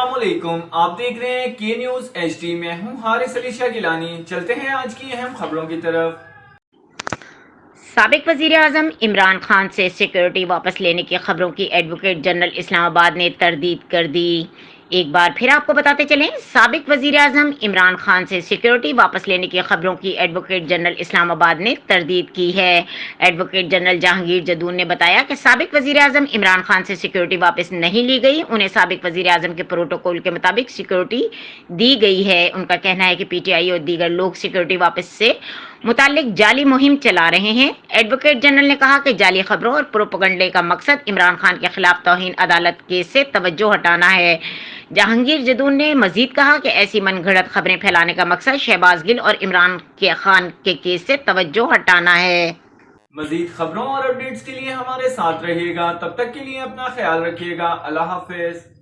السلام علیکم، آپ دیکھ رہے ہیں کے نیوز ایچ ڈی۔ میں ہوں حارث علی شاہ گیلانی۔ چلتے ہیں آج کی اہم خبروں کی طرف۔ سابق وزیر اعظم عمران خان سے سیکورٹی واپس لینے کی خبروں کی ایڈوکیٹ جنرل اسلام آباد نے تردید کر دی۔ ایک بار پھر آپ کو بتاتے چلیں، سابق وزیر اعظم عمران خان سے سیکورٹی واپس لینے کی خبروں کی ایڈوکیٹ جنرل اسلام آباد نے تردید کی ہے۔ ایڈوکیٹ جنرل جہانگیر جدون نے بتایا کہ سابق وزیر اعظم عمران خان سے سیکورٹی واپس نہیں لی گئی، انہیں سابق وزیر اعظم کے پروٹوکول کے مطابق سیکورٹی دی گئی ہے۔ ان کا کہنا ہے کہ پی ٹی آئی اور دیگر لوگ سیکورٹی واپس سے متعلق جعلی مہم چلا رہے ہیں۔ ایڈوکیٹ جنرل نے کہا کہ جعلی خبروں اور پروپیگنڈے کا مقصد عمران خان کے خلاف توہین عدالت کیس سے توجہ ہٹانا ہے۔ جہانگیر جدون نے مزید کہا کہ ایسی من گھڑت خبریں پھیلانے کا مقصد شہباز گل اور عمران خان کے کیس سے توجہ ہٹانا ہے۔ مزید خبروں اور اپڈیٹس کے لیے ہمارے ساتھ رہیے گا، تب تک کے لیے اپنا خیال رکھیے گا۔ اللہ حافظ۔